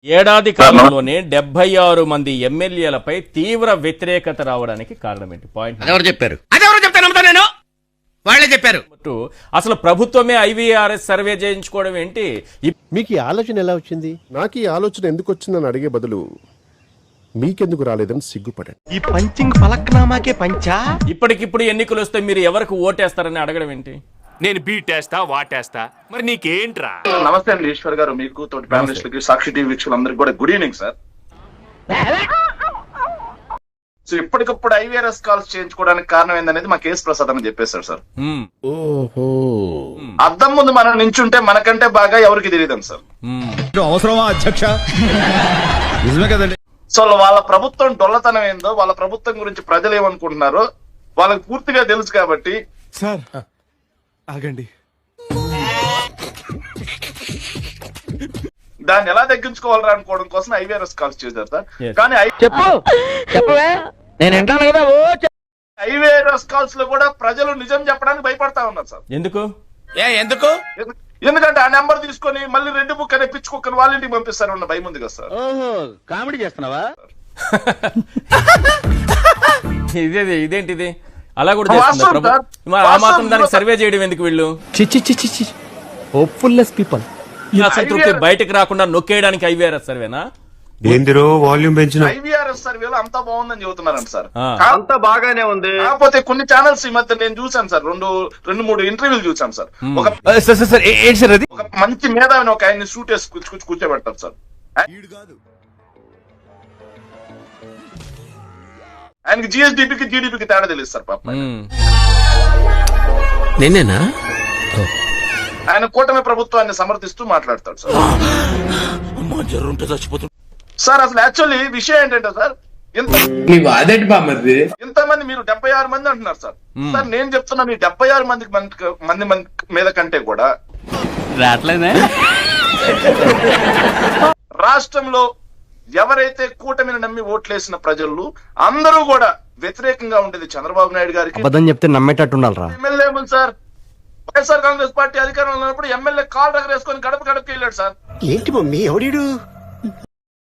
ఏడాది కాలంలోనే 76 మంది ఎమ్మెల్యేలపై తీవ్ర వ్యతిరేకత రావడానికి కారణం ఏంటి? పాయింట్ అదెవరు చెప్పారు? అదెవరు చెప్తాను నమ్ముతా నేను? వాళ్ళే చెప్పారు. అసలు ప్రభుత్వమే IVRS సర్వే చేయించుకోవడం ఏంటి? మీకు ఈ ఆలోచన ఎలా వచ్చింది? నాకు ఈ ఆలోచన ఎందుకు వచ్చిందని అడిగే బదులు మీకెందుకు రాలేదని సిగ్గుపడండి. ఈ పంచింగ్ పలక్నామాకే పంచా. ఇప్పటికిప్పుడు ఎన్నికలు వస్తే మీరు ఎవరికి ఓటేస్తారని అడగడం ఏంటి? నేను బీటేస్తా వాటేస్తా, మరి నీకేంట్రా? నమస్తే అండి ఈశ్వర్ గారు, మీకు తోటి ప్యానలిస్టులకి, సాక్షి టీవీ వీక్షకులందరికీ కూడా గుడ్ ఈవినింగ్ సార్. సో ఇప్పటికప్పుడు IVRS కాల్స్ చేయించుకోవడానికి కారణం ఏందనేది మా కేసు ప్రసాద్ అని చెప్పేశారు సార్. అద్దం ముందు మనం నించుంటే మనకంటే బాగా ఎవరికి తెలియదు సార్. అవసరమా అధ్యక్ష? నిజమే కదండి. సో వాళ్ళ ప్రభుత్వం డొల్లతనం ఏందో, వాళ్ళ ప్రభుత్వం గురించి ప్రజలు ఏమనుకుంటున్నారో వాళ్ళకి పూర్తిగా తెలుసు కాబట్టి. సార్ ఆగండి. దాన్ని ఎలా తగ్గించుకోవాలరా అనుకోవడం కోసం IVRS కాల్స్ చేశారు సార్. కానీ IVRS కాల్స్ లో కూడా ప్రజలు నిజం చెప్పడానికి భయపడతా ఉన్నారు సార్. ఎందుకు? ఎందుకంటే ఆ నెంబర్ తీసుకొని మళ్ళీ రెడ్ బుక్ అనే పిచ్చి కుక్కని వాళ్ళ ఇంటికి పంపిస్తారు ఉన్న భయం ఉంది కదా సార్. కామెడీ చేస్తున్నావా? ఇదేంటిది అలా కూడా చేస్తున్నారు? ఆ మాత్రం దానికి సర్వే చేయడం ఎందుకు వీళ్ళు? హోప్ఫుల్లెస్ పీపుల్. అసంతృప్తి బయటకు రాకుండా నొక్కేయడానికి IVRS సర్వేనా? IVRS సర్వేలో అంతా బాగుందని చెబుతున్నారంట సార్. అంతా బాగానే ఉంది, కాకపోతే కొన్ని ఛానల్స్ ఈ మధ్య నేను చూసాను సార్, రెండు మూడు ఇంటర్వ్యూలు చూసాను సార్. ఒక మంచి మేధావిని ఒక ఆయన్ని షూట్ వేసి కూర్చోబెడతారు సార్. ఆయనకి GSDPకి GDPకి తేడా తెలియదు సార్ పాప. నేనేనా? ఆయన కూటమి ప్రభుత్వాన్ని సమర్థిస్తూ మాట్లాడతాడు సార్. సార్ అసలు యాక్చువల్లీ విషయం ఏంటంటే సార్, ఇంతమంది మీరు 76 మంది అంటున్నారు సార్. సార్ నేను చెప్తున్నా, మీ 76 మంది మీద కంటే కూడా రాష్ట్రంలో ఎవరైతే కూటమిని నమ్మి ఓట్లేసిన ప్రజలు అందరూ కూడా వ్యతిరేకంగా ఉండేది చంద్రబాబు నాయుడు గారికి. అబద్ధం చెప్తే నమ్మేటట్టున్నారు. ఎమ్మెల్యే ఏముంది సార్, వైఎస్ఆర్ కాంగ్రెస్ పార్టీ అధికారంలో ఉన్నప్పుడు ఎమ్మెల్యే కాల్ రగరేసుకొని గడపకి వెళ్ళాడు సార్. ఏంటి మమ్మీ ఎవడీడు?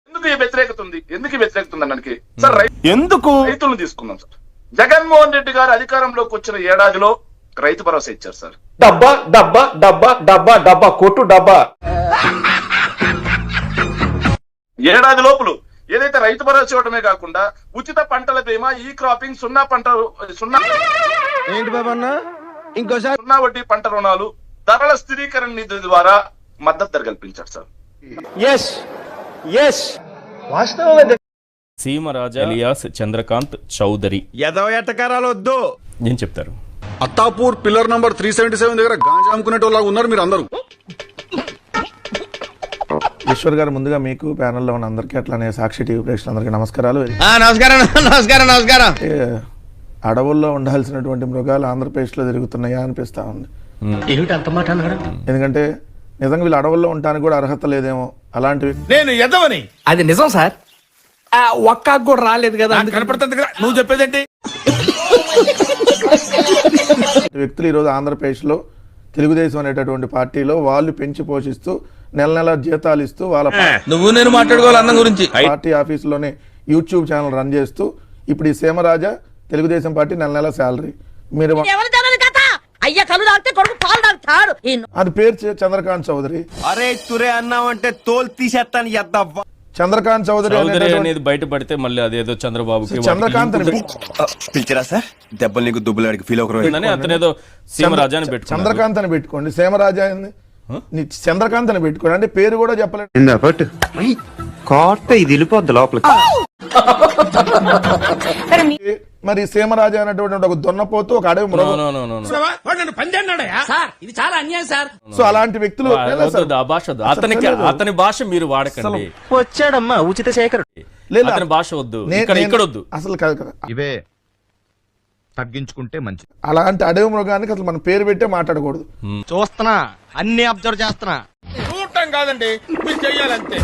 ఎందుకు ఈ వ్యతిరేకత ఉంది? ఎందుకు ఈ వ్యతిరేకత ఉంది అన్నకి సార్, ఎందుకు రైతులను తీసుకున్నాం సార్. జగన్మోహన్ రెడ్డి గారు అధికారంలోకి వచ్చిన ఏడాదిలో రైతు భరోసా ఇచ్చారు సార్. డబ్బా డబ్బా డబ్బా డబ్బా డబ్బా కొట్టు డబ్బా. ఏడాది లోపులు ఏదైతే రైతు భరోసా ఇవ్వడమే కాకుండా ఉచిత పంటల బీమా, ఈ క్రాపింగ్, సున్నా ఏంటి బాబా ఇంకోసారి సున్నా వడ్డీ పంట రుణాలు, ధరల స్థిరీకరణ నిధి ద్వారా మద్దతు ధర కల్పించారు సార్. సీమరాజా ఎలియాస్ చంద్రకాంత్ చౌదరి ఎటకారాలు వద్దు. ఏం చెప్తారు? అత్తాపూర్ పిల్లర్ నంబర్ 377 దగ్గర గాంజా అమ్ముకునేటోళ్ళగా ఉన్నారు మీరు అందరూ. ఈశ్వర్ గారు, ముందుగా మీకు ప్యానెల్లో ఉన్న అందరికీ అట్లానే సాక్షి టీవీ ప్రేక్షకులందరికీ నమస్కారాలు. నమస్కారం. అడవుల్లో ఉండాల్సినటువంటి మృగాలు ఆంధ్రప్రదేశ్లో తిరుగుతున్నాయా అనిపిస్తా ఉంది. ఎందుకంటే నిజంగా వీళ్ళు అడవుల్లో ఉండడానికి కూడా అర్హత లేదేమో. అలాంటివి నేను ఎదవని అది నిజం సార్. ఒక్కకు కూడా రాలేదు కదా, కనపడుతుంది కదా నువ్వు చెప్పేదేంటి? వ్యక్తులు ఈరోజు ఆంధ్రప్రదేశ్లో తెలుగుదేశం అనేటటువంటి పార్టీలో వాళ్ళు పెంచి పోషిస్తూ నెల నెల జీతాలు ఇస్తూ వాళ్ళ నువ్వు నేను మాట్లాడుకోవాలి అన్న గురించి పార్టీ ఆఫీసులోనే యూట్యూబ్ ఛానల్ రన్ చేస్తూ ఇప్పుడు ఈ సీమరాజా తెలుగుదేశం పార్టీ నెల నెల శాలరీ. మీరు అది పేరు చంద్రకాంత్ చౌదరి. అరే తురే అన్నావంటే తోలు తీసేస్తాను. చంద్రకాంత్ చౌదరి అనేది బయటపడితే మళ్ళీ అదేదో చంద్రబాబుకి చంద్రకాంత్ పిలిచారా సార్? దెబ్బలు నీకు దుబ్బులాడికి ఫీల్ అతనేదో సీమరాజా అని పెట్టుకోండి. చంద్రకాంత్ అని పెట్టుకోండి, సీమరాజా చంద్రకాంత్ అని పెట్టుకోండి. అంటే పేరు కూడా చెప్పలేదు. కోట ఇది వెళ్ళిపోద్ది లోపలికి. మరి సీమరాజా అనేటువంటి ఒక దున్నపోతూ ఒక అడవి మృగం. సో అలాంటి వ్యక్తులు అతని భాష మీరు వాడకండి. వచ్చాడమ్మా ఉచిత శేఖరుడు. అతని భాష వద్దు, ఇక్కడ వద్దు అసలు కాదు కదా. ఇవే తగ్గించుకుంటే మంచిది. అలాంటి అడవి మృగానికి అసలు మన పేరు పెట్టే మాట్లాడకూడదు. చూస్తున్నా, అన్ని అబ్జర్వ్ చేస్తున్నా. చూడటం కాదండి, మీరు చెయ్యాలంతే.